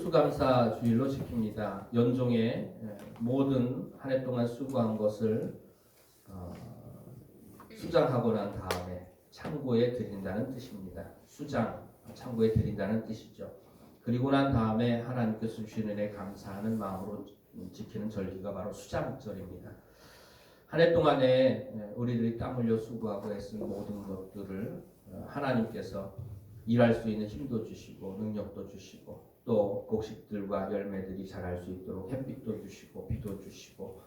추수감사 주일로 지킵니다. 연종의 모든 한 해 동안 수고한 것을 수장하고 난 다음에 창고에 드린다는 뜻입니다. 수장, 창고에 드린다는 뜻이죠. 그리고 난 다음에 하나님께서 주신 은혜 감사하는 마음으로 지키는 절기가 바로 수장절입니다. 한 해 동안에 우리들이 땀 흘려 수고하고 애쓴 모든 것들을 하나님께서 일할 수 있는 힘도 주시고 능력도 주시고 또 곡식들과 열매들이 자랄 수 있도록 햇빛도 주시고 비도 주시고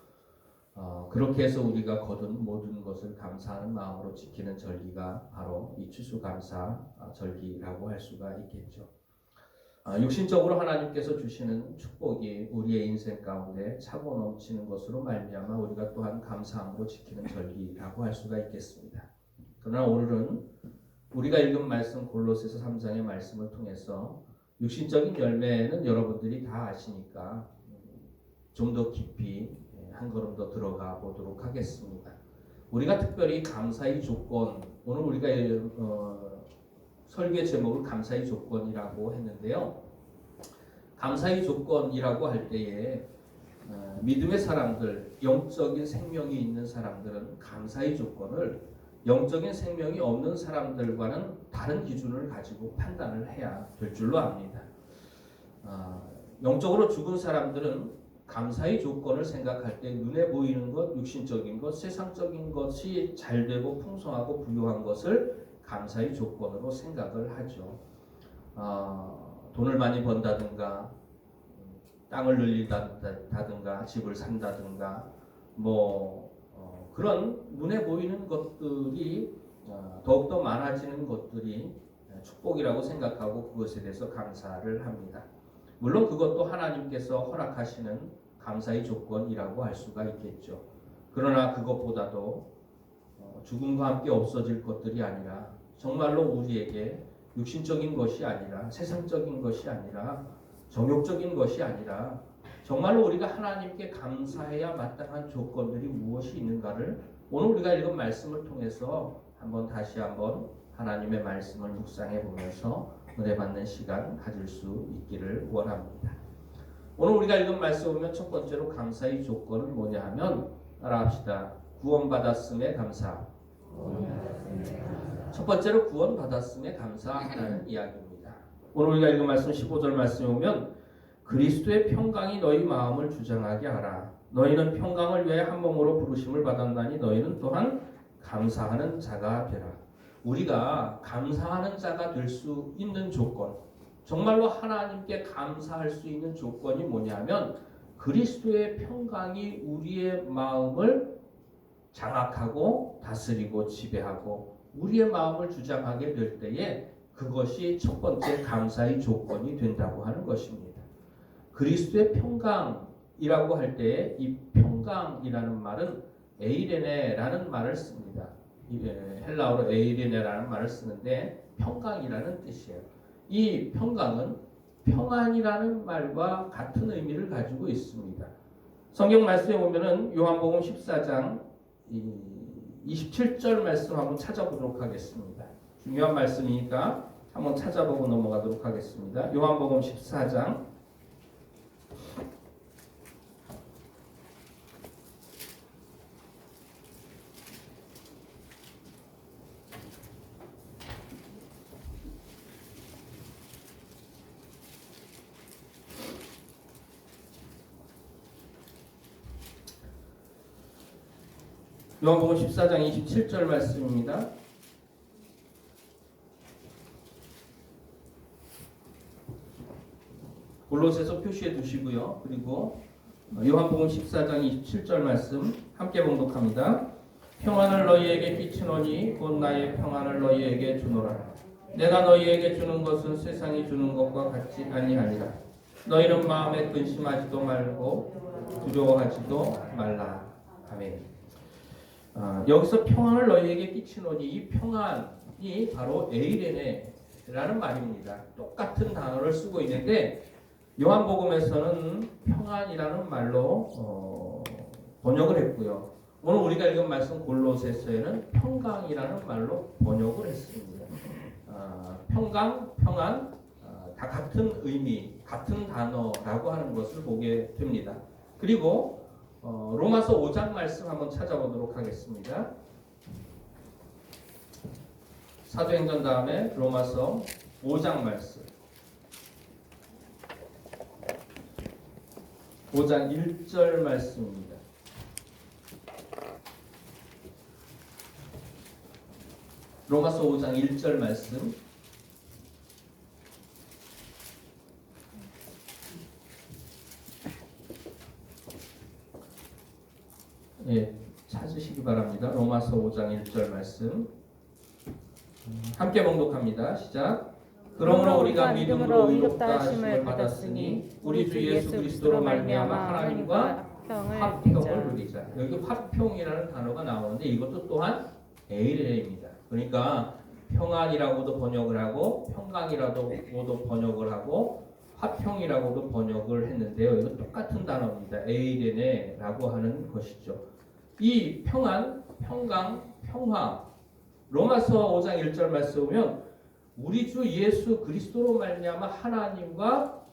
그렇게 해서 우리가 거둔 모든 것을 감사하는 마음으로 지키는 절기가 바로 이 추수감사 절기라고 할 수가 있겠죠. 육신적으로 하나님께서 주시는 축복이 우리의 인생 가운데 차고 넘치는 것으로 말미암아 우리가 또한 감사함으로 지키는 절기라고 할 수가 있겠습니다. 그러나 오늘은 우리가 읽은 말씀 골로새서 3장의 말씀을 통해서 육신적인 열매는 여러분들이 다 아시니까 좀 더 깊이 한 걸음 더 들어가 보도록 하겠습니다. 우리가 특별히 감사의 조건, 오늘 우리가 설교 제목을 감사의 조건이라고 했는데요. 감사의 조건이라고 할 때에 믿음의 사람들, 영적인 생명이 있는 사람들은 감사의 조건을 영적인 생명이 없는 사람들과는 다른 기준을 가지고 판단을 해야 될 줄로 압니다. 영적으로 죽은 사람들은 감사의 조건을 생각할 때 눈에 보이는 것, 육신적인 것, 세상적인 것이 잘되고 풍성하고 부유한 것을 감사의 조건으로 생각을 하죠. 돈을 많이 번다든가 땅을 늘린다든가 집을 산다든가 그런 눈에 보이는 것들이 더욱더 많아지는 것들이 축복이라고 생각하고 그것에 대해서 감사를 합니다. 물론 그것도 하나님께서 허락하시는 감사의 조건이라고 할 수가 있겠죠. 그러나 그것보다도 죽음과 함께 없어질 것들이 아니라 정말로 우리에게 육신적인 것이 아니라 세상적인 것이 아니라 정욕적인 것이 아니라 정말로 우리가 하나님께 감사해야 마땅한 조건들이 무엇이 있는가를 오늘 우리가 읽은 말씀을 통해서 다시 한번 하나님의 말씀을 묵상해 보면서 은혜 받는 시간 가질 수 있기를 원합니다. 오늘 우리가 읽은 말씀 보면 첫 번째로 감사의 조건은 뭐냐 하면 따라합시다. 구원받았음에 감사. 첫 번째로 구원받았음에 감사하는 이야기입니다. 오늘 우리가 읽은 말씀 15절 말씀에 보면 그리스도의 평강이 너희 마음을 주장하게 하라. 너희는 평강을 위해 한 몸으로 부르심을 받았나니 너희는 또한 감사하는 자가 되라. 우리가 감사하는 자가 될 수 있는 조건, 정말로 하나님께 감사할 수 있는 조건이 뭐냐면 그리스도의 평강이 우리의 마음을 장악하고 다스리고 지배하고 우리의 마음을 주장하게 될 때에 그것이 첫 번째 감사의 조건이 된다고 하는 것입니다. 그리스도의 평강이라고 할 때에 이 평강이라는 말은 에이레네라는 말을 씁니다. 헬라어로 에이레네라는 말을 쓰는데 평강이라는 뜻이에요. 이 평강은 평안이라는 말과 같은 의미를 가지고 있습니다. 성경 말씀에 보면은 요한복음 14장 27절 말씀 한번 찾아보도록 하겠습니다. 중요한 말씀이니까 한번 찾아보고 넘어가도록 하겠습니다. 요한복음 14장 요한복음 14장 27절 말씀입니다. 골로새서 표시해 두시고요. 그리고 요한복음 14장 27절 말씀 함께 봉독합니다. 평안을 너희에게 끼치노니 곧 나의 평안을 너희에게 주노라. 내가 너희에게 주는 것은 세상이 주는 것과 같지 아니하니라. 너희는 마음에 근심하지도 말고 두려워하지도 말라. 아멘. 여기서 평안을 너희에게 끼치노니 이 평안이 바로 에이레네라는 말입니다. 똑같은 단어를 쓰고 있는데 요한복음에서는 평안이라는 말로 번역을 했고요. 오늘 우리가 읽은 말씀 골로새서에는 평강이라는 말로 번역을 했습니다. 평강, 평안 다 같은 의미, 같은 단어라고 하는 것을 보게 됩니다. 그리고 로마서 5장 말씀 한번 찾아보도록 하겠습니다. 사도행전 다음에 로마서 5장 말씀. 5장 1절 말씀입니다. 로마서 5장 1절 말씀. 예, 찾으시기 바랍니다. 로마서 5장 1절 말씀. 함께 봉독합니다. 시작. 그러므로 우리가 믿음으로 의롭다 하심을 받았으니 우리 주 예수 그리스도로 말미암아 하나님과 화평을 누리자. 여기 화평이라는 단어가 나오는데 이것도 또한 에이레입니다. 그러니까 평안이라고도 번역을 하고 평강이라고도 번역을 하고 화평이라고도 번역을 했는데요. 이거 똑같은 단어입니다. 에이레네라고 하는 것이죠. 이 평안, 평강, 평화 로마서 5장 1절 말씀 보면 우리 주 예수 그리스도로 말미암아 하나님과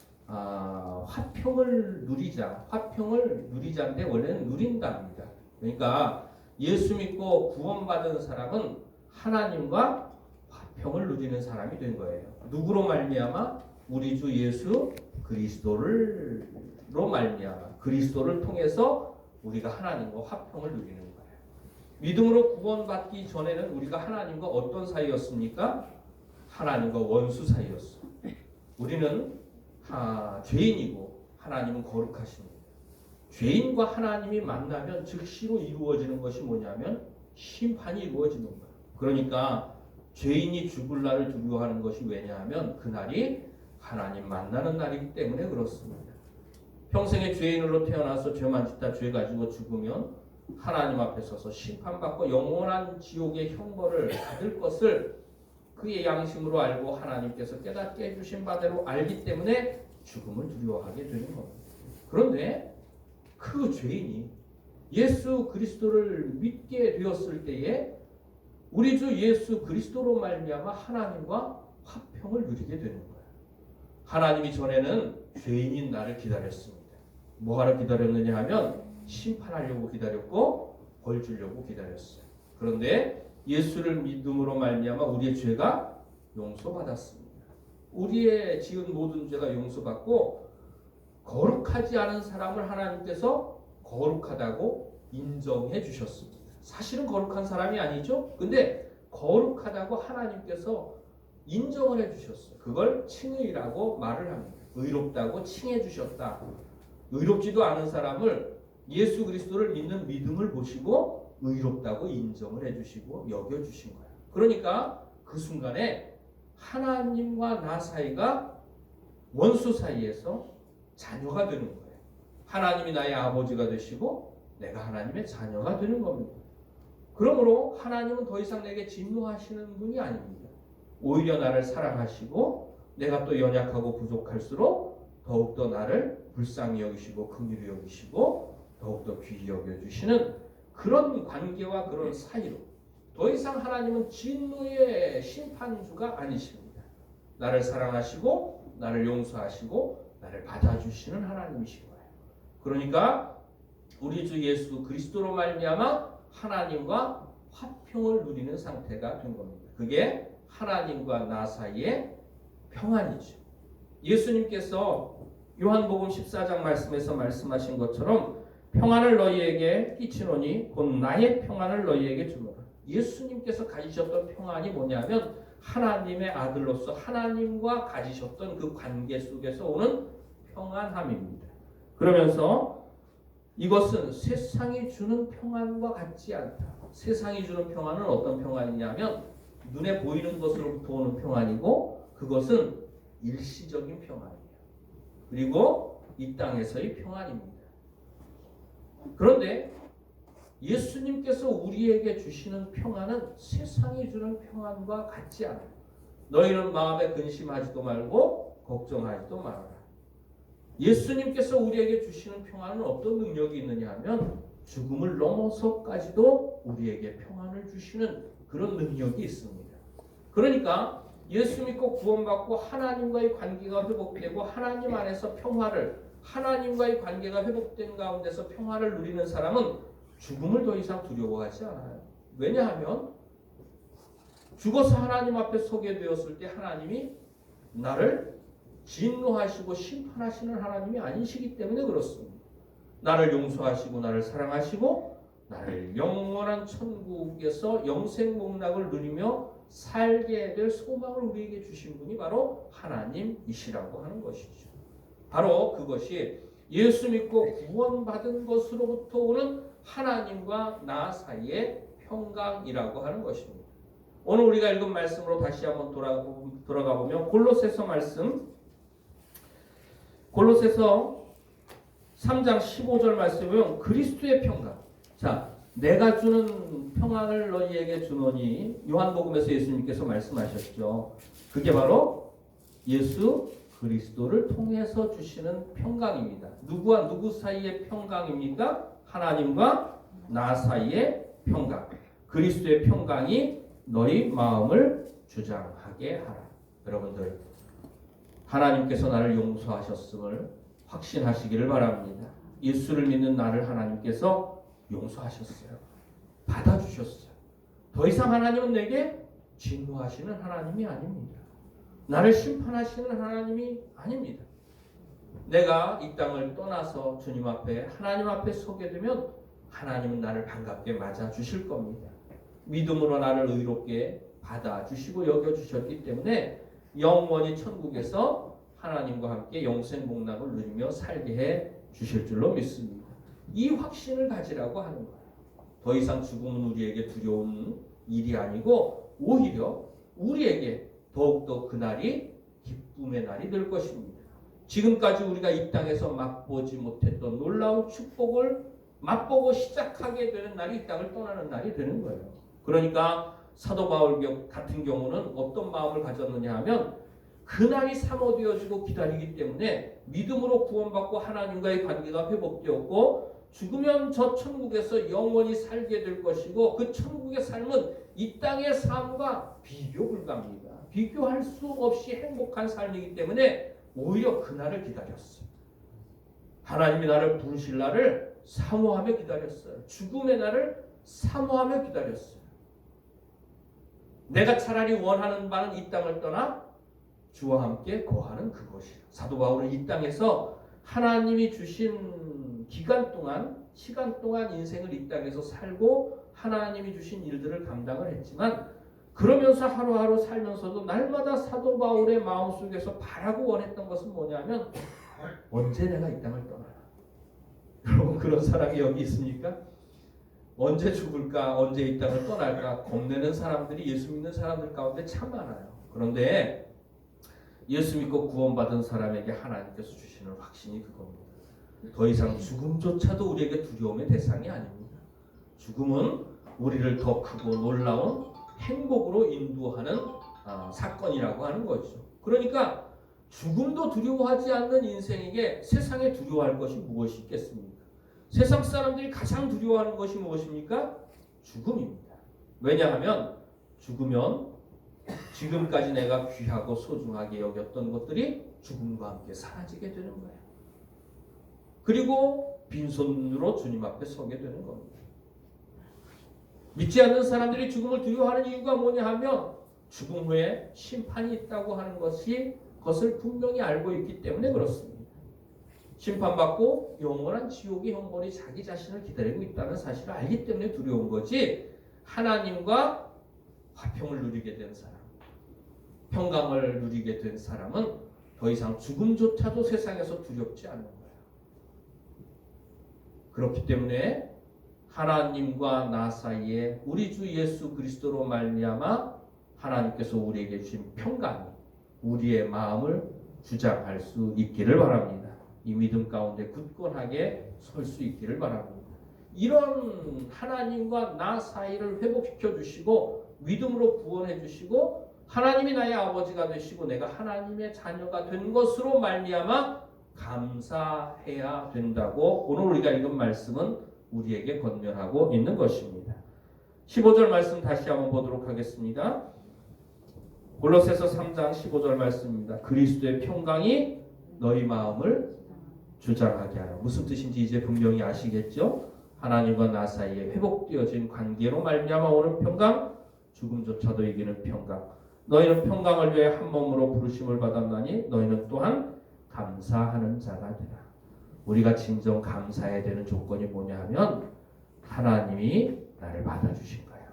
화평을 누리자. 화평을 누리자인데 원래는 누린답니다. 그러니까 예수 믿고 구원받은 사람은 하나님과 화평을 누리는 사람이 된 거예요. 누구로 말미암아? 우리 주 예수 그리스도로 말미암아. 그리스도를 통해서 우리가 하나님과 화평을 누리는 거예요. 믿음으로 구원받기 전에는 우리가 하나님과 어떤 사이였습니까? 하나님과 원수 사이였어. 우리는 죄인이고 하나님은 거룩하십니다. 죄인과 하나님이 만나면 즉시로 이루어지는 것이 뭐냐면 심판이 이루어지는 거예요. 그러니까 죄인이 죽을 날을 두려워하는 것이 왜냐하면 그날이 하나님 만나는 날이기 때문에 그렇습니다. 평생에 죄인으로 태어나서 죄만 짓다 죄 가지고 죽으면 하나님 앞에 서서 심판받고 영원한 지옥의 형벌을 받을 것을 그의 양심으로 알고 하나님께서 깨닫게 해주신 바대로 알기 때문에 죽음을 두려워하게 되는 겁니다. 그런데 그 죄인이 예수 그리스도를 믿게 되었을 때에 우리 주 예수 그리스도로 말미암아 하나님과 화평을 누리게 되는 거예요. 하나님이 전에는 죄인인 나를 기다렸습니다. 뭐하러 기다렸느냐 하면 심판하려고 기다렸고 벌 주려고 기다렸어요. 그런데 예수를 믿음으로 말미암아 우리의 죄가 용서받았습니다. 우리의 지은 모든 죄가 용서받고 거룩하지 않은 사람을 하나님께서 거룩하다고 인정해 주셨습니다. 사실은 거룩한 사람이 아니죠. 근데 거룩하다고 하나님께서 인정을 해 주셨어요. 그걸 칭의라고 말을 합니다. 의롭다고 칭해 주셨다. 의롭지도 않은 사람을 예수 그리스도를 믿는 믿음을 보시고 의롭다고 인정을 해주시고 여겨주신 거예요. 그러니까 그 순간에 하나님과 나 사이가 원수 사이에서 자녀가 되는 거예요. 하나님이 나의 아버지가 되시고 내가 하나님의 자녀가 되는 겁니다. 그러므로 하나님은 더 이상 내게 진노하시는 분이 아닙니다. 오히려 나를 사랑하시고 내가 또 연약하고 부족할수록 더욱더 나를 불쌍히 여기시고 긍휼히 여기시고 더욱더 귀히 여겨주시는 그런 관계와 그런 사이로 더 이상 하나님은 진노의 심판주가 아니십니다. 나를 사랑하시고 나를 용서하시고 나를 받아주시는 하나님이신 거예요. 그러니까 우리 주 예수 그리스도로 말미암아 하나님과 화평을 누리는 상태가 된 겁니다. 그게 하나님과 나 사이의 평안이죠. 예수님께서 요한복음 14장 말씀에서 말씀하신 것처럼 평안을 너희에게 끼치노니 곧 나의 평안을 너희에게 주노라. 예수님께서 가지셨던 평안이 뭐냐면 하나님의 아들로서 하나님과 가지셨던 그 관계 속에서 오는 평안함입니다. 그러면서 이것은 세상이 주는 평안과 같지 않다. 세상이 주는 평안은 어떤 평안이냐면 눈에 보이는 것으로부터 오는 평안이고 그것은 일시적인 평안이에요. 그리고 이 땅에서의 평안입니다. 그런데 예수님께서 우리에게 주시는 평안은 세상이 주는 평안과 같지 않아요. 너희는 마음에 근심하지도 말고 걱정하지도 말아라. 예수님께서 우리에게 주시는 평안은 어떤 능력이 있느냐 하면 죽음을 넘어서까지도 우리에게 평안을 주시는 그런 능력이 있습니다. 그러니까 예수 믿고 구원받고 하나님과의 관계가 회복되고 하나님 안에서 평화를, 하나님과의 관계가 회복된 가운데서 평화를 누리는 사람은 죽음을 더 이상 두려워하지 않아요. 왜냐하면 죽어서 하나님 앞에 서게 되었을 때 하나님이 나를 진노하시고 심판하시는 하나님이 아니시기 때문에 그렇습니다. 나를 용서하시고 나를 사랑하시고 나를 영원한 천국에서 영생 복락을 누리며 살게 될 소망을 우리에게 주신 분이 바로 하나님이시라고 하는 것이죠. 바로 그것이 예수 믿고 구원받은 것으로부터 오는 하나님과 나 사이의 평강이라고 하는 것입니다. 오늘 우리가 읽은 말씀으로 다시 한번 돌아가 보면 골로새서 말씀, 골로새서 3장 15절 말씀에 보면 그리스도의 평강. 자, 내가 주는 평안을 너희에게 주노니 요한복음에서 예수님께서 말씀하셨죠. 그게 바로 예수 그리스도를 통해서 주시는 평강입니다. 누구와 누구 사이의 평강입니까? 하나님과 나 사이의 평강. 그리스도의 평강이 너희 마음을 주장하게 하라. 여러분들, 하나님께서 나를 용서하셨음을 확신하시기를 바랍니다. 예수를 믿는 나를 하나님께서 용서하셨어요. 받아주셨어요. 더 이상 하나님은 내게 진노하시는 하나님이 아닙니다. 나를 심판하시는 하나님이 아닙니다. 내가 이 땅을 떠나서 주님 앞에, 하나님 앞에 서게 되면 하나님은 나를 반갑게 맞아주실 겁니다. 믿음으로 나를 의롭게 받아주시고 여겨주셨기 때문에 영원히 천국에서 하나님과 함께 영생 복락을 누리며 살게 해 주실 줄로 믿습니다. 이 확신을 가지라고 하는 거예요. 더 이상 죽음은 우리에게 두려운 일이 아니고 오히려 우리에게 더욱더 그날이 기쁨의 날이 될 것입니다. 지금까지 우리가 이 땅에서 맛보지 못했던 놀라운 축복을 맛보고 시작하게 되는 날이 이 땅을 떠나는 날이 되는 거예요. 그러니까 사도 바울 같은 경우는 어떤 마음을 가졌느냐 하면 그날이 사모되어지고 기다리기 때문에 믿음으로 구원받고 하나님과의 관계가 회복되었고 죽으면 저 천국에서 영원히 살게 될 것이고 그 천국의 삶은 이 땅의 삶과 비교 불가합니다. 비교할 수 없이 행복한 삶이기 때문에 오히려 그날을 기다렸어요. 하나님이 나를 부르실 날을 사모하며 기다렸어요. 죽음의 날을 사모하며 기다렸어요. 내가 차라리 원하는 바는 이 땅을 떠나 주와 함께 거하는 그것이라. 사도 바울은 이 땅에서 하나님이 주신 기간 동안, 시간 동안 인생을 이 땅에서 살고 하나님이 주신 일들을 감당을 했지만 그러면서 하루하루 살면서도 날마다 사도 바울의 마음속에서 바라고 원했던 것은 뭐냐면 언제 내가 이 땅을 떠나나. 여러분 그런 사람이 여기 있습니까? 언제 죽을까? 언제 이 땅을 떠날까? 겁내는 사람들이 예수 믿는 사람들 가운데 참 많아요. 그런데 예수 믿고 구원받은 사람에게 하나님께서 주시는 확신이 그겁니다. 더 이상 죽음조차도 우리에게 두려움의 대상이 아닙니다. 죽음은 우리를 더 크고 놀라운 행복으로 인도하는 사건이라고 하는 거죠. 그러니까 죽음도 두려워하지 않는 인생에게 세상에 두려워할 것이 무엇이 있겠습니까? 세상 사람들이 가장 두려워하는 것이 무엇입니까? 죽음입니다. 왜냐하면 죽으면 지금까지 내가 귀하고 소중하게 여겼던 것들이 죽음과 함께 사라지게 되는 거예요. 그리고 빈손으로 주님 앞에 서게 되는 겁니다. 믿지 않는 사람들이 죽음을 두려워하는 이유가 뭐냐 하면 죽음 후에 심판이 있다고 하는 것을 분명히 알고 있기 때문에 그렇습니다. 심판받고 영원한 지옥의 형벌이 자기 자신을 기다리고 있다는 사실을 알기 때문에 두려운 거지, 하나님과 화평을 누리게 된 사람, 평강을 누리게 된 사람은 더 이상 죽음조차도 세상에서 두렵지 않는 거예요. 그렇기 때문에 하나님과 나 사이에 우리 주 예수 그리스도로 말미암아 하나님께서 우리에게 주신 평강이 우리의 마음을 주장할 수 있기를 바랍니다. 이 믿음 가운데 굳건하게 설 수 있기를 바랍니다. 이런 하나님과 나 사이를 회복시켜 주시고 믿음으로 구원해 주시고 하나님이 나의 아버지가 되시고 내가 하나님의 자녀가 된 것으로 말미암아 감사해야 된다고 오늘 우리가 읽은 말씀은 우리에게 권면하고 있는 것입니다. 15절 말씀 다시 한번 보도록 하겠습니다. 골로새서 3장 15절 말씀입니다. 그리스도의 평강이 너희 마음을 주장하게 하라. 무슨 뜻인지 이제 분명히 아시겠죠? 하나님과 나 사이에 회복되어진 관계로 말미암아 오는 평강, 죽음조차도 이기는 평강. 너희는 평강을 위해 한 몸으로 부르심을 받았나니 너희는 또한 감사하는 자가 되라. 우리가 진정 감사해야 되는 조건이 뭐냐 하면 하나님이 나를 받아주신 거야.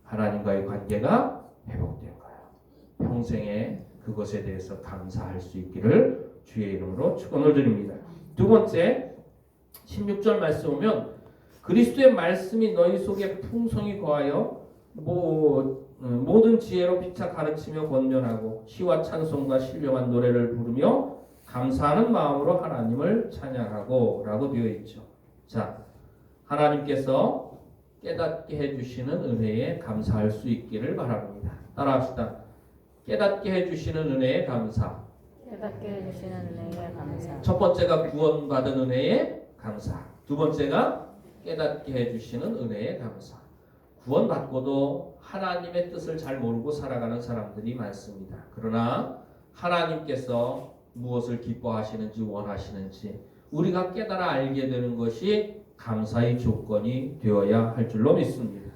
하나님과의 관계가 회복된 거야. 평생에 그것에 대해서 감사할 수 있기를 주의 이름으로 축원을 드립니다. 두 번째 16절 말씀 보면 그리스도의 말씀이 너희 속에 풍성히 거하여 모든 지혜로 피차 가르치며 권면하고 시와 찬송과 신령한 노래를 부르며 감사하는 마음으로 하나님을 찬양하고 라고 되어 있죠. 자, 하나님께서 깨닫게 해주시는 은혜에 감사할 수 있기를 바랍니다. 따라합시다. 깨닫게 해주시는 은혜에 감사. 깨닫게 해주시는 은혜에 감사. 첫 번째가 구원받은 은혜에 감사. 두 번째가 깨닫게 해주시는 은혜에 감사. 구원받고도 하나님의 뜻을 잘 모르고 살아가는 사람들이 많습니다. 그러나 하나님께서 무엇을 기뻐하시는지 원하시는지 우리가 깨달아 알게 되는 것이 감사의 조건이 되어야 할 줄로 믿습니다.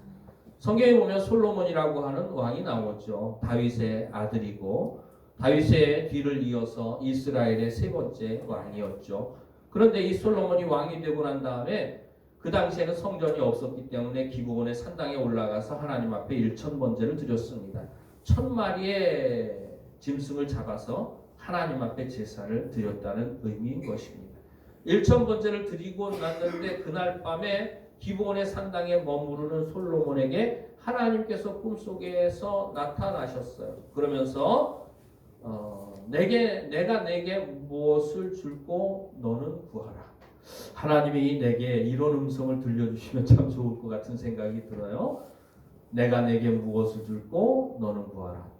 성경에 보면 솔로몬이라고 하는 왕이 나오죠. 다윗의 아들이고 다윗의 뒤를 이어서 이스라엘의 세 번째 왕이었죠. 그런데 이 솔로몬이 왕이 되고 난 다음에 그 당시에는 성전이 없었기 때문에 기브온의 산당에 올라가서 하나님 앞에 1,000번제를 드렸습니다. 1,000마리의 짐승을 잡아서 하나님 앞에 제사를 드렸다는 의미인 것입니다. 1,000번제를 드리고 났는데 그날 밤에 기브온의 산당에 머무르는 솔로몬에게 하나님께서 꿈속에서 나타나셨어요. 그러면서 내가 내게 무엇을 줄고 너는 구하라. 하나님이 내게 이런 음성을 들려주시면 참 좋을 것 같은 생각이 들어요. 내가 내게 무엇을 줄고 너는 구하라.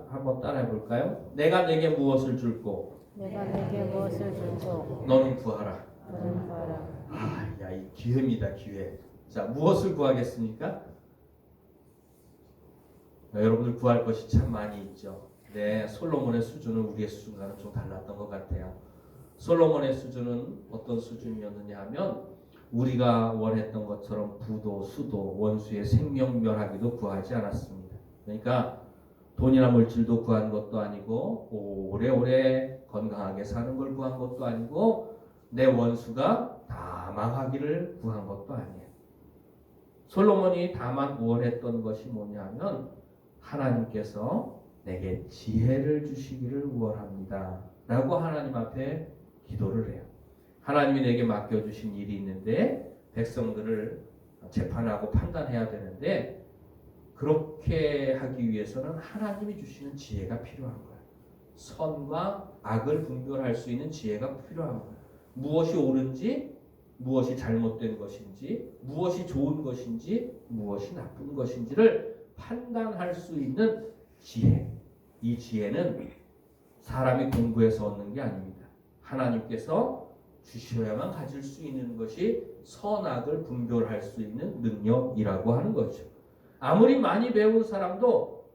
한번 따라해 볼까요? 내가 내게 무엇을 줄고 내가 내게 무엇을 줄고 너는 구하라. 너는 구하라. 야, 이 기회입니다, 기회. 자, 무엇을 구하겠습니까? 여러분들 구할 것이 참 많이 있죠. 네, 솔로몬의 수준은 우리의 수준과는 좀 달랐던 것 같아요. 솔로몬의 수준은 어떤 수준이었느냐 하면 우리가 원했던 것처럼 부도, 수도, 원수의 생명 멸하기도 구하지 않았습니다. 그러니까 돈이나 물질도 구한 것도 아니고 오래오래 건강하게 사는 걸 구한 것도 아니고 내 원수가 다 망하기를 구한 것도 아니에요. 솔로몬이 다만 원했던 것이 뭐냐면 하나님께서 내게 지혜를 주시기를 원합니다. 라고 하나님 앞에 기도를 해요. 하나님이 내게 맡겨주신 일이 있는데 백성들을 재판하고 판단해야 되는데 그렇게 하기 위해서는 하나님이 주시는 지혜가 필요한 거예요. 선과 악을 분별할 수 있는 지혜가 필요한 거예요. 무엇이 옳은지, 무엇이 잘못된 것인지, 무엇이 좋은 것인지, 무엇이 나쁜 것인지를 판단할 수 있는 지혜. 이 지혜는 사람이 공부해서 얻는 게 아닙니다. 하나님께서 주셔야만 가질 수 있는 것이 선악을 분별할 수 있는 능력이라고 하는 거죠. 아무리 많이 배운 사람도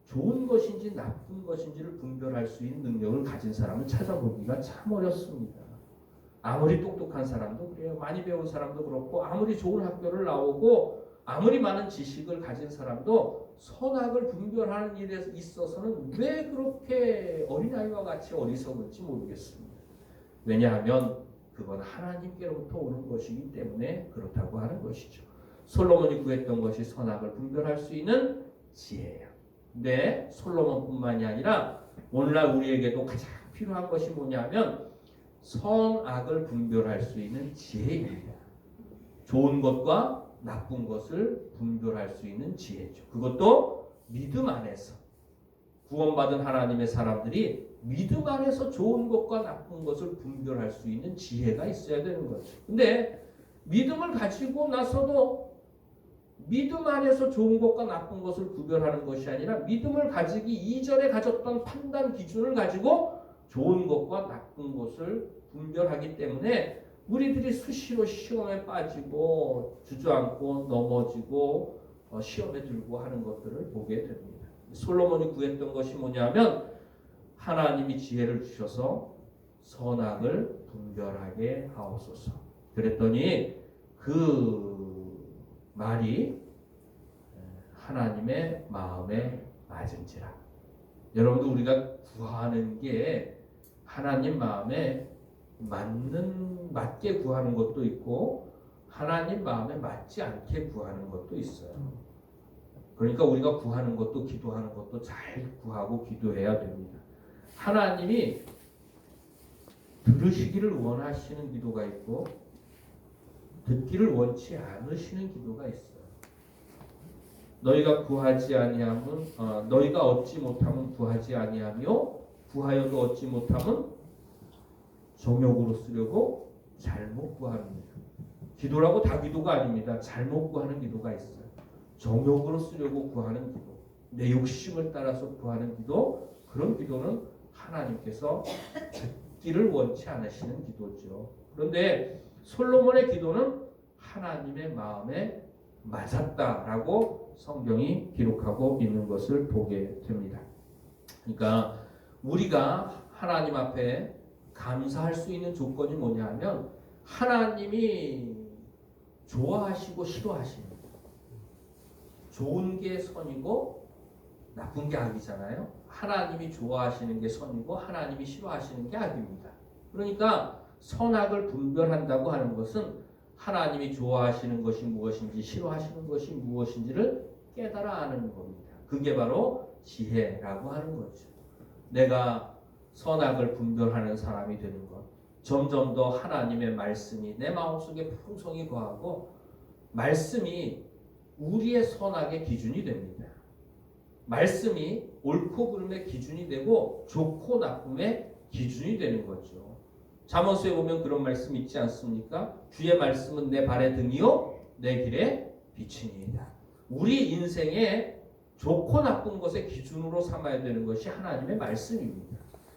좋은 것인지 나쁜 것인지를 분별할 수 있는 능력을 가진 사람을 찾아보기가 참 어렵습니다. 아무리 똑똑한 사람도 그래요. 많이 배운 사람도 그렇고 아무리 좋은 학교를 나오고 아무리 많은 지식을 가진 사람도 선악을 분별하는 일에 있어서는 왜 그렇게 어린아이와 같이 어리석은지 모르겠습니다. 왜냐하면 그건 하나님께로부터 오는 것이기 때문에 그렇다고 하는 것이죠. 솔로몬이 구했던 것이 선악을 분별할 수 있는 지혜예요. 근데 솔로몬뿐만이 아니라 오늘날 우리에게도 가장 필요한 것이 뭐냐면 선악을 분별할 수 있는 지혜입니다. 좋은 것과 나쁜 것을 분별할 수 있는 지혜죠. 그것도 믿음 안에서 구원받은 하나님의 사람들이 믿음 안에서 좋은 것과 나쁜 것을 분별할 수 있는 지혜가 있어야 되는 거죠. 근데 믿음을 가지고 나서도 믿음 안에서 좋은 것과 나쁜 것을 구별하는 것이 아니라 믿음을 가지기 이전에 가졌던 판단 기준을 가지고 좋은 것과 나쁜 것을 분별하기 때문에 우리들이 수시로 시험에 빠지고 주저앉고 넘어지고 시험에 들고 하는 것들을 보게 됩니다. 솔로몬이 구했던 것이 뭐냐면 하나님이 지혜를 주셔서 선악을 분별하게 하옵소서. 그랬더니 그 말이 하나님의 마음에 맞은지라. 여러분도 우리가 구하는 게 하나님 마음에 맞게 구하는 것도 있고 하나님 마음에 맞지 않게 구하는 것도 있어요. 그러니까 우리가 구하는 것도 기도하는 것도 잘 구하고 기도해야 됩니다. 하나님이 들으시기를 원하시는 기도가 있고 듣기를 원치 않으시는 기도가 있어요. 너희가 구하지 아니하면 너희가 얻지 못하면 구하지 아니하며 구하여도 얻지 못하면 정욕으로 쓰려고 잘못 구하는 거예요. 기도라고 다 기도가 아닙니다. 잘못 구하는 기도가 있어요. 정욕으로 쓰려고 구하는 기도, 내 욕심을 따라서 구하는 기도, 그런 기도는 하나님께서 듣기를 원치 않으시는 기도죠. 그런데 솔로몬의 기도는 하나님의 마음에 맞았다라고 성경이 기록하고 있는 것을 보게 됩니다. 그러니까 우리가 하나님 앞에 감사할 수 있는 조건이 뭐냐면 하나님이 좋아하시고 싫어하시는 것. 좋은 게 선이고 나쁜 게 악이잖아요. 하나님이 좋아하시는 게 선이고 하나님이 싫어하시는 게 악입니다. 그러니까 선악을 분별한다고 하는 것은 하나님이 좋아하시는 것이 무엇인지 싫어하시는 것이 무엇인지를 깨달아 아는 겁니다. 그게 바로 지혜라고 하는 거죠. 내가 선악을 분별하는 사람이 되는 것. 점점 더 하나님의 말씀이 내 마음속에 풍성히 거하고 말씀이 우리의 선악의 기준이 됩니다. 말씀이 옳고 그름의 기준이 되고 좋고 나쁨의 기준이 되는 거죠. 잠언서에 보면 그런 말씀 있지 않습니까? 주의 말씀은 내 발의 등이요 내 길의 빛이니이다. 우리 인생에 좋고 나쁜 것의 기준으로 삼아야 되는 것이 하나님의 말씀입니다.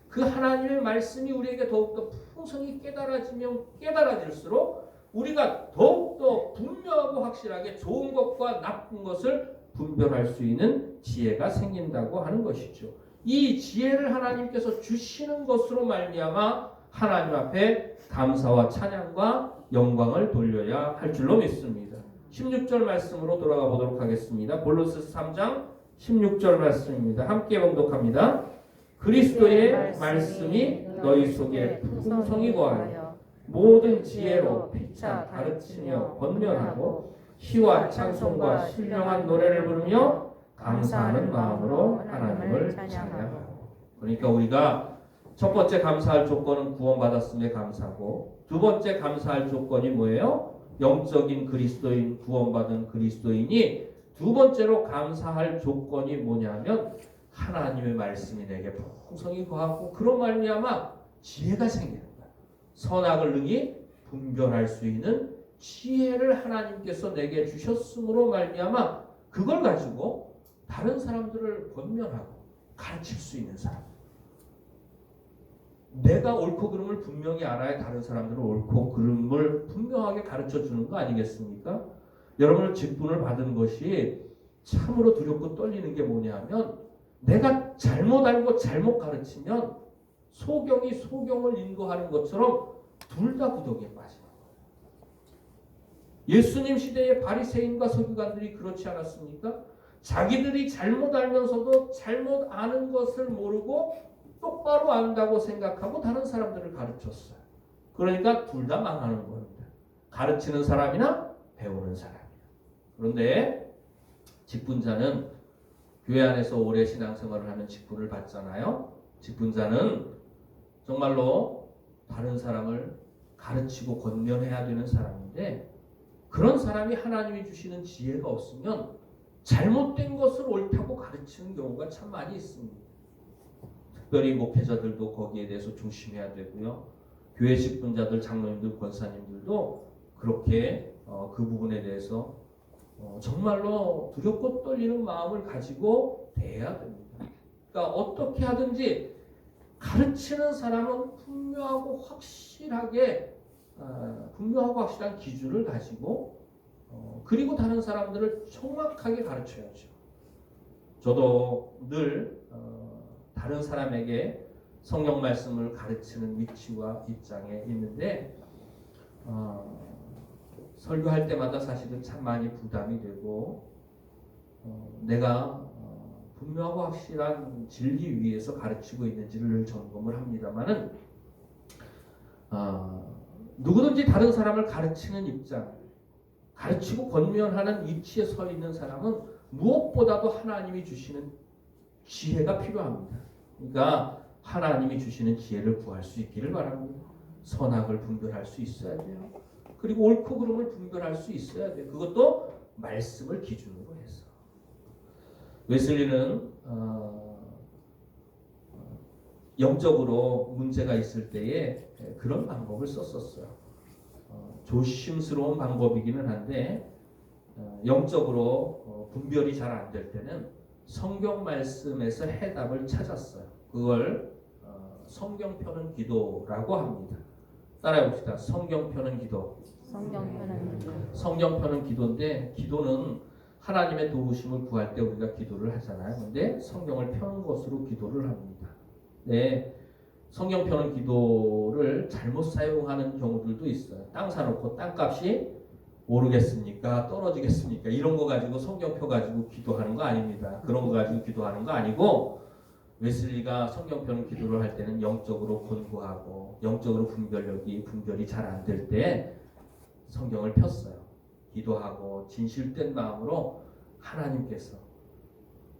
그 하나님의 말씀이 우리에게 더욱더 풍성히 깨달아지면 깨달아질수록 우리가 더욱더 분명하고 확실하게 좋은 것과 나쁜 것을 분별할 수 있는 지혜가 생긴다고 하는 것이죠. 이 지혜를 하나님께서 주시는 것으로 말미암아 하나님 앞에 감사와 찬양과 영광을 돌려야 할 줄로 믿습니다. 16절 말씀으로 돌아가 보도록 하겠습니다. 골로새서 3장 16절 말씀입니다. 함께 봉독합니다. 그리스도의 말씀이 너희 속에 풍성히 거하여 모든 지혜로 피차 가르치며 권면하고 희와 찬송과 신령한 노래를 부르며 감사하는 마음으로 하나님을 찬양하고. 그러니까 우리가 첫 번째 감사할 조건은 구원받았음에 감사하고, 두 번째 감사할 조건이 뭐예요? 영적인 그리스도인, 구원받은 그리스도인이 두 번째로 감사할 조건이 뭐냐면 하나님의 말씀이 내게 풍성히 거하고 그런 말미암아 지혜가 생기는 거야. 선악을 능히 분별할 수 있는 지혜를 하나님께서 내게 주셨으므로 말미암아 그걸 가지고 다른 사람들을 권면하고 가르칠 수 있는 사람. 내가 옳고 그름을 분명히 알아야 다른 사람들은 옳고 그름을 분명하게 가르쳐 주는 거 아니겠습니까? 여러분을 직분을 받은 것이 참으로 두렵고 떨리는 게 뭐냐면 내가 잘못 알고 잘못 가르치면 소경이 소경을 인도하는 것처럼 둘 다 구덩이에 빠지는 거예요. 예수님 시대의 바리새인과 서기관들이 그렇지 않았습니까? 자기들이 잘못 알면서도 잘못 아는 것을 모르고 똑바로 안다고 생각하고 다른 사람들을 가르쳤어요. 그러니까 둘 다 망하는 겁니다. 가르치는 사람이나 배우는 사람이나. 그런데 직분자는 교회 안에서 오래 신앙생활을 하면 직분을 받잖아요. 직분자는 정말로 다른 사람을 가르치고 권면해야 되는 사람인데 그런 사람이 하나님이 주시는 지혜가 없으면 잘못된 것을 옳다고 가르치는 경우가 참 많이 있습니다. 특별히 목회자들도 거기에 대해서 조심해야 되고요. 교회 직분자들, 장로님들, 권사님들도 그렇게 그 부분에 대해서 정말로 두렵고 떨리는 마음을 가지고 대해야 됩니다. 그러니까 어떻게 하든지 가르치는 사람은 분명하고 확실한 기준을 가지고 그리고 다른 사람들을 정확하게 가르쳐야죠. 저도 늘 다른 사람에게 성경 말씀을 가르치는 위치와 입장에 있는데 설교할 때마다 사실은 참 많이 부담이 되고 내가 분명하고 확실한 진리 위에서 가르치고 있는지를 점검을 합니다만은 누구든지 다른 사람을 가르치는 입장, 가르치고 권면하는 위치에 서 있는 사람은 무엇보다도 하나님이 주시는 지혜가 필요합니다. 그러니까 하나님이 주시는 지혜를 구할 수 있기를 바랍니다. 선악을 분별할 수 있어야 돼요. 그리고 옳고 그름을 분별할 수 있어야 돼요. 그것도 말씀을 기준으로 해서. 웨슬리는 영적으로 문제가 있을 때에 그런 방법을 썼었어요. 조심스러운 방법이기는 한데 영적으로 분별이 잘 안 될 때는 성경 말씀에서 해답을 찾았어요. 그걸 성경 펴는 기도라고 합니다. 따라해 봅시다. 성경 펴는 기도. 성경 펴는 기도인데 기도는 하나님의 도우심을 구할 때 우리가 기도를 하잖아요. 근데 성경을 펴는 것으로 기도를 합니다. 네, 성경 펴는 기도를 잘못 사용하는 경우들도 있어요. 땅 사놓고 땅값이 오르겠습니까? 떨어지겠습니까? 이런 거 가지고 성경 펴가지고 기도하는 거 아닙니다. 그런 거 가지고 기도하는 거 아니고 웨슬리가 성경 펴는 기도를 할 때는 영적으로 곤고하고 영적으로 분별이 잘 안 될 때 성경을 폈어요. 기도하고 진실된 마음으로 하나님께서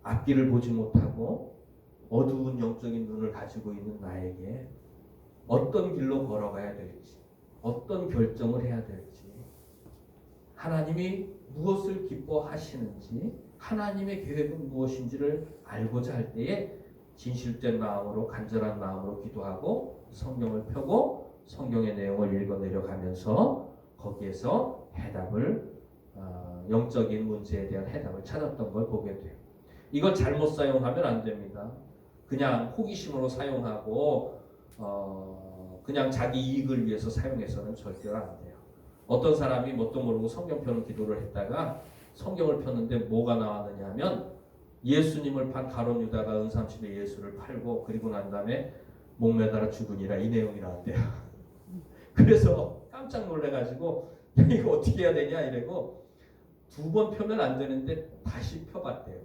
앞길을 보지 못하고 어두운 영적인 눈을 가지고 있는 나에게 어떤 길로 걸어가야 될지, 어떤 결정을 해야 될지, 하나님이 무엇을 기뻐하시는지, 하나님의 계획은 무엇인지를 알고자 할 때에 진실된 마음으로 간절한 마음으로 기도하고 성경을 펴고 성경의 내용을 읽어내려가면서 거기에서 해답을 영적인 문제에 대한 해답을 찾았던 걸 보게 돼요. 이걸 잘못 사용하면 안 됩니다. 그냥 호기심으로 사용하고 그냥 자기 이익을 위해서 사용해서는 절대로 안 돼요. 어떤 사람이 뭣도 모르고 성경 펴는 기도를 했다가 성경을 폈는데 뭐가 나왔느냐 하면 예수님을 판 가룟 유다가 은삼십에 예수를 팔고 그리고 난 다음에 목매달아 죽으니라 이 내용이 나왔대요. 그래서 깜짝 놀래가지고 이거 어떻게 해야 되냐 이러고 2번 펴면 안 되는데 다시 펴봤대요.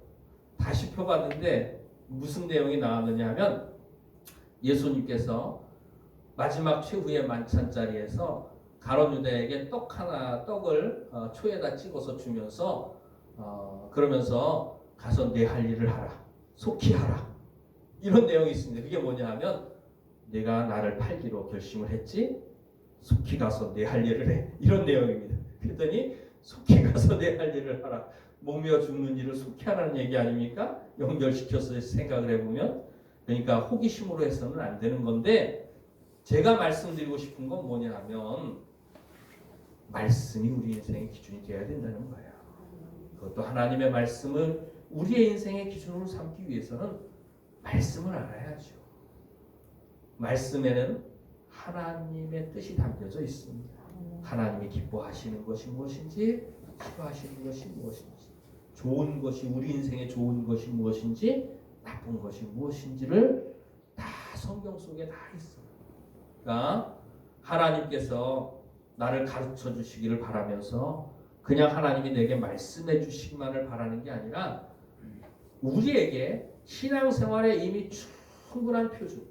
다시 펴봤는데 무슨 내용이 나왔느냐 하면 예수님께서 마지막 최후의 만찬 자리에서 가룟 유다에게 떡을 초에다 찍어서 주면서 그러면서 가서 내 할 일을 하라, 속히 하라, 이런 내용이 있습니다. 그게 뭐냐 하면 내가 나를 팔기로 결심을 했지 속히 가서 내 할 일을 해, 이런 내용입니다. 그랬더니 속히 가서 내 할 일을 하라, 목매어 죽는 일을 속히 하라는 얘기 아닙니까? 연결시켜서 생각을 해보면, 그러니까 호기심으로 해서는 안 되는 건데, 제가 말씀드리고 싶은 건 뭐냐 하면 말씀이 우리 인생의 기준이 되어야 된다는 거예요. 그것도 하나님의 말씀을 우리의 인생의 기준으로 삼기 위해서는 말씀을 알아야죠. 말씀에는 하나님의 뜻이 담겨져 있습니다. 하나님이 기뻐하시는 것이 무엇인지, 싫어하시는 것이 무엇인지, 좋은 것이 우리 인생에 좋은 것이 무엇인지, 나쁜 것이 무엇인지를 다 성경 속에 다 있어요. 그러니까 하나님께서 나를 가르쳐 주시기를 바라면서 그냥 하나님이 내게 말씀해 주시기만을 바라는 게 아니라 우리에게 신앙생활에 이미 충분한 표준,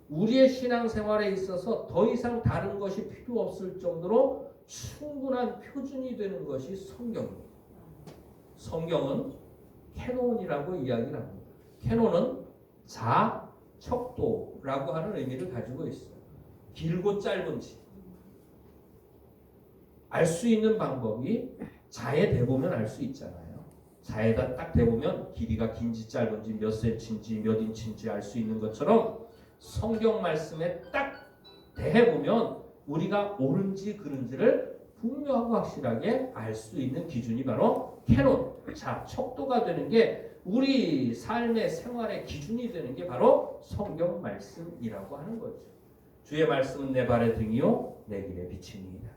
우리의 신앙생활에 있어서 더 이상 다른 것이 필요 없을 정도로 충분한 표준이 되는 것이 성경입니다. 성경은 캐논이라고 이야기를 합니다. 캐논은 척도라고 하는 의미를 가지고 있어요. 길고 짧은지 알 수 있는 방법이 자에 대보면 알 수 있잖아요. 자에다 딱 대보면 길이가 긴지 짧은지 몇 센치인지 몇 인치인지 알 수 있는 것처럼 성경 말씀에 딱 대해보면 우리가 옳은지 그른지를 분명하고 확실하게 알 수 있는 기준이 바로 캐논, 척도가 되는 게 우리 삶의 생활의 기준이 되는 게 바로 성경 말씀이라고 하는 거죠. 주의 말씀은 내 발의 등이요 내 길의 빛입니다.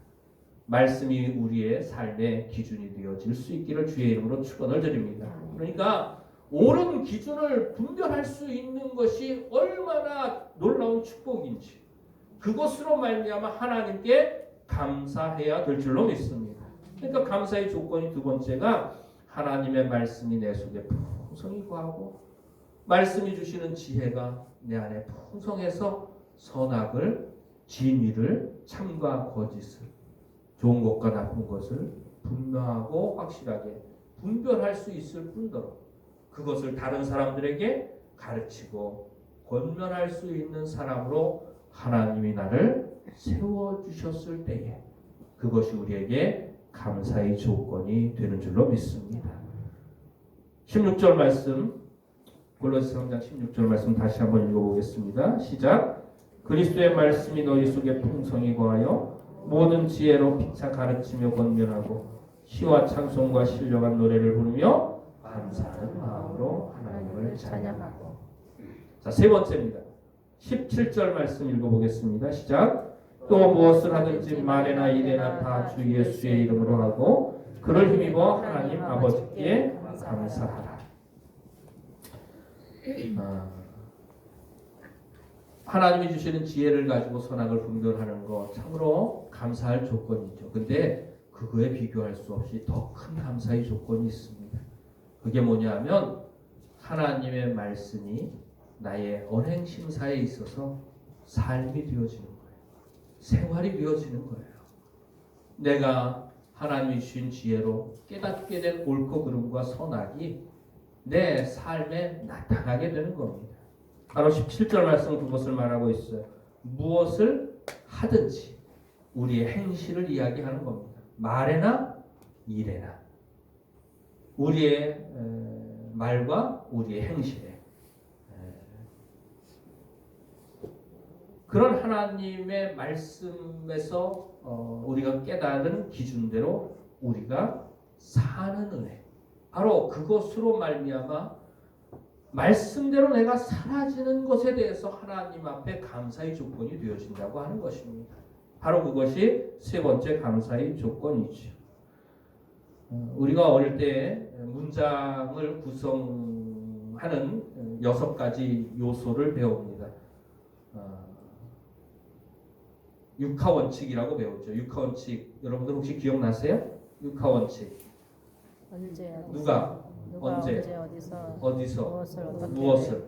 말씀이 우리의 삶의 기준이 되어질 수 있기를 주의 이름으로 축원을 드립니다. 그러니까 옳은 기준을 분별할 수 있는 것이 얼마나 놀라운 축복인지 그것으로 말미암아 하나님께 감사해야 될 줄로 믿습니다. 그러니까 감사의 조건이 두 번째가 하나님의 말씀이 내 속에 풍성히 거하고 말씀이 주시는 지혜가 내 안에 풍성해서 선악을 진위를 참과 거짓을 좋은 것과 나쁜 것을 분명하고 확실하게 분별할 수 있을 뿐더러 그것을 다른 사람들에게 가르치고 권면할 수 있는 사람으로 하나님이 나를 세워주셨을 때에 그것이 우리에게 감사의 조건이 되는 줄로 믿습니다. 16절 말씀 골로새 3장 16절 말씀 다시 한번 읽어보겠습니다. 시작. 그리스도의 말씀이 너희 속에 풍성히 거하여 모든 지혜로 피차 가르치며 권면하고 시와 찬송과 신령한 노래를 부르며 감사하는 마음으로 하나님을 찬양하고. 자, 세 번째입니다. 17절 말씀 읽어보겠습니다. 시작. 또 무엇을 하든지 말에나 일에나 다 주 예수의 이름으로 하고 그를 힘입어 하나님 아버지께 감사하라. 하나님이 주시는 지혜를 가지고 선악을 분별하는 것 참으로 감사할 조건이죠. 근데 그거에 비교할 수 없이 더 큰 감사의 조건이 있습니다. 그게 뭐냐면 하나님의 말씀이 나의 언행 심사에 있어서 삶이 되어지는 거예요. 생활이 되어지는 거예요. 내가 하나님이 주신 지혜로 깨닫게 된 옳고 그름과 선악이 내 삶에 나타나게 되는 겁니다. 바로 17절 말씀 그것을 말하고 있어요. 무엇을 하든지 우리의 행실을 이야기하는 겁니다. 말에나 일에나 우리의 말과 우리의 행실에 그런 하나님의 말씀에서 우리가 깨달은 기준대로 우리가 사는 은혜 바로 그것으로 말미암아 말씀대로 내가 사라지는 것에 대해서 하나님 앞에 감사의 조건이 되어진다고 하는 것입니다. 바로 그것이 세 번째 감사의 조건이죠. 우리가 어릴 때 문장을 구성하는 6가지 요소를 배웁니다. 육하원칙이라고 배웠죠. 육하원칙 여러분들 혹시 기억나세요? 육하원칙 언제 누가 언제 어디서 무엇을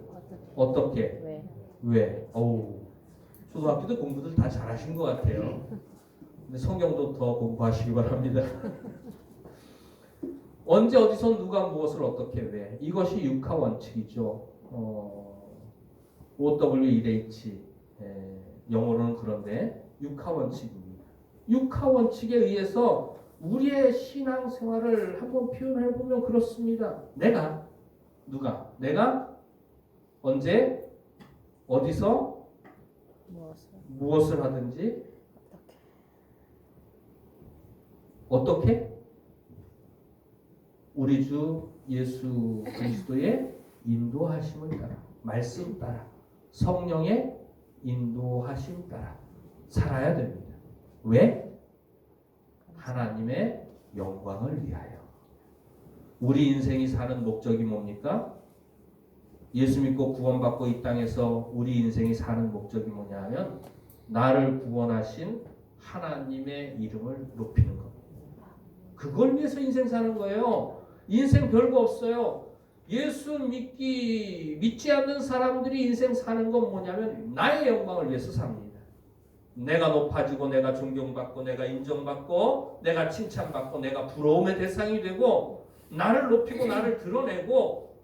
어떻게 왜 어우 초등학교도 공부들 다 잘하신 것 같아요. 근데 성경도 더 공부하시기 바랍니다. 언제 어디서 누가 무엇을 어떻게 왜 이것이 육하원칙이죠. OWH 영어로는 그런데 육하원칙입니다. 육하원칙에 의해서 우리의 신앙생활을 한번 표현해보면 그렇습니다. 내가 내가 언제 어디서 무엇을 하든지 어떻게 우리 주 예수 그리스도의 인도하심을 따라 말씀 따라 성령의 인도하심 따라 살아야 됩니다. 왜? 하나님의 영광을 위하여. 우리 인생이 사는 목적이 뭡니까? 예수 믿고 구원받고 이 땅에서 우리 인생이 사는 목적이 뭐냐 하면 나를 구원하신 하나님의 이름을 높이는 겁니다. 그걸 위해서 인생 사는 거예요. 인생 별거 없어요. 예수 믿지 않는 사람들이 인생 사는 건 뭐냐면 나의 영광을 위해서 삽니다. 내가 높아지고 내가 존경받고 내가 인정받고 내가 칭찬받고 내가 부러움의 대상이 되고 나를 높이고 나를 드러내고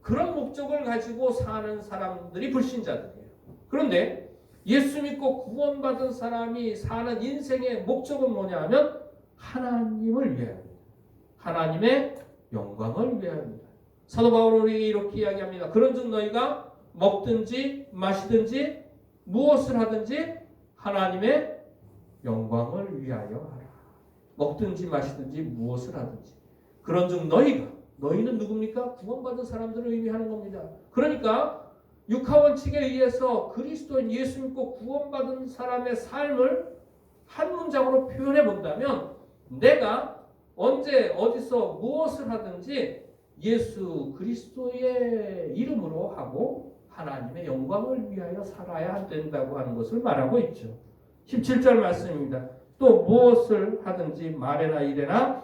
그런 목적을 가지고 사는 사람들이 불신자들이에요. 그런데 예수 믿고 구원받은 사람이 사는 인생의 목적은 뭐냐 하면 하나님을 위하여입니다. 하나님의 영광을 위하여입니다. 사도 바울은 우리에게 이렇게 이야기합니다. 그런즉 너희가 먹든지 마시든지 무엇을 하든지 하나님의 영광을 위하여 하라. 먹든지 마시든지 무엇을 하든지. 그런즉 너희는 누굽니까? 구원받은 사람들을 의미하는 겁니다. 그러니까 육하원칙에 의해서 그리스도인 예수 믿고 구원받은 사람의 삶을 한 문장으로 표현해 본다면 내가 언제 어디서 무엇을 하든지 예수 그리스도의 이름으로 하고 하나님의 영광을 위하여 살아야 된다고 하는 것을 말하고 있죠. 17절 말씀입니다. 또 무엇을 하든지 말이나 이래나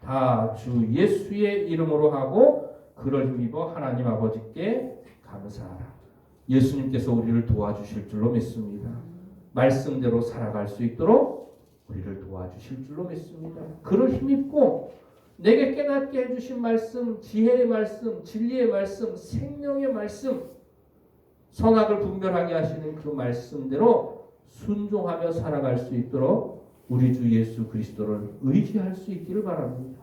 다 주 예수의 이름으로 하고 그를 힘입어 하나님 아버지께 감사하라. 예수님께서 우리를 도와주실 줄로 믿습니다. 말씀대로 살아갈 수 있도록 우리를 도와주실 줄로 믿습니다. 그를 힘입고 내게 깨닫게 해주신 말씀, 지혜의 말씀, 진리의 말씀, 생명의 말씀, 선악을 분별하게 하시는 그 말씀대로 순종하며 살아갈 수 있도록 우리 주 예수 그리스도를 의지할 수 있기를 바랍니다.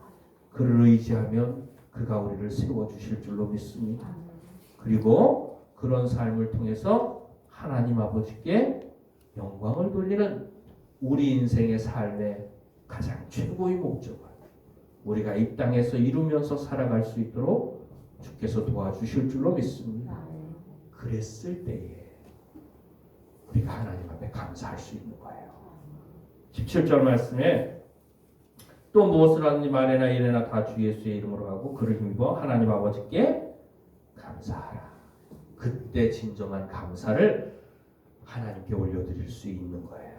그를 의지하면 그가 우리를 세워주실 줄로 믿습니다. 그리고 그런 삶을 통해서 하나님 아버지께 영광을 돌리는 우리 인생의 삶의 가장 최고의 목적을 우리가 이 땅에서 이루면서 살아갈 수 있도록 주께서 도와주실 줄로 믿습니다. 그랬을 때에 우리가 하나님 앞에 감사할 수 있는 거예요. 17절 말씀에 또 무엇을 하든지 말이나 이래나 다 주 예수의 이름으로 하고 그를 힘입어 하나님 아버지께 감사하라. 그때 진정한 감사를 하나님께 올려드릴 수 있는 거예요.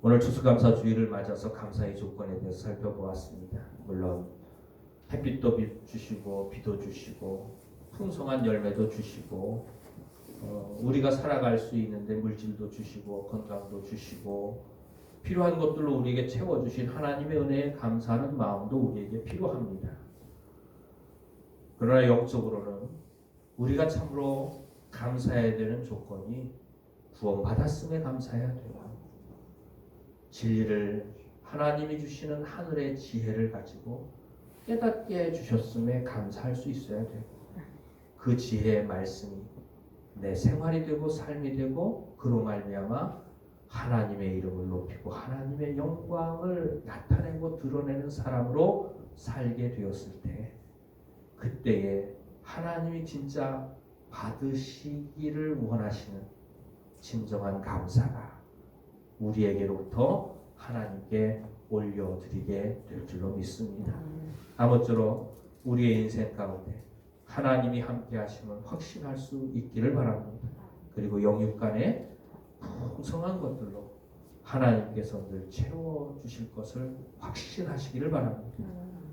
오늘 추수감사주의를 맞아서 감사의 조건에 대해서 살펴보았습니다. 물론 햇빛도 주시고 비도 주시고 풍성한 열매도 주시고 우리가 살아갈 수 있는데 물질도 주시고 건강도 주시고 필요한 것들로 우리에게 채워주신 하나님의 은혜에 감사하는 마음도 우리에게 필요합니다. 그러나 영적으로는 우리가 참으로 감사해야 되는 조건이 구원받았음에 감사해야 돼요. 진리를 하나님이 주시는 하늘의 지혜를 가지고 깨닫게 해주셨음에 감사할 수 있어야 돼요. 그 지혜의 말씀이 내 생활이 되고 삶이 되고 그로 말미암아 하나님의 이름을 높이고 하나님의 영광을 나타내고 드러내는 사람으로 살게 되었을 때 그때에 하나님이 진짜 받으시기를 원하시는 진정한 감사가 우리에게로부터 하나님께 올려드리게 될 줄로 믿습니다. 아무쪼록 우리의 인생 가운데 하나님이 함께 하심을 확신할 수 있기를 바랍니다. 그리고 영육간에 풍성한 것들로 하나님께서 늘 채워주실 것을 확신하시기를 바랍니다.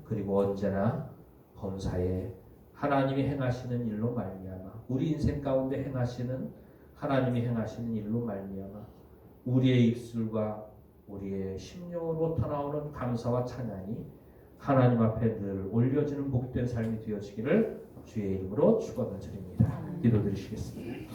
그리고 언제나 범사에 하나님이 행하시는 일로 말미암아 우리 인생 가운데 행하시는 하나님이 행하시는 일로 말미암아 우리의 입술과 우리의 심령으로 터나오는 감사와 찬양이 하나님 앞에 늘 올려지는 복된 삶이 되어지기를 주의 이름으로 축원을 드립니다. 기도드리시겠습니다.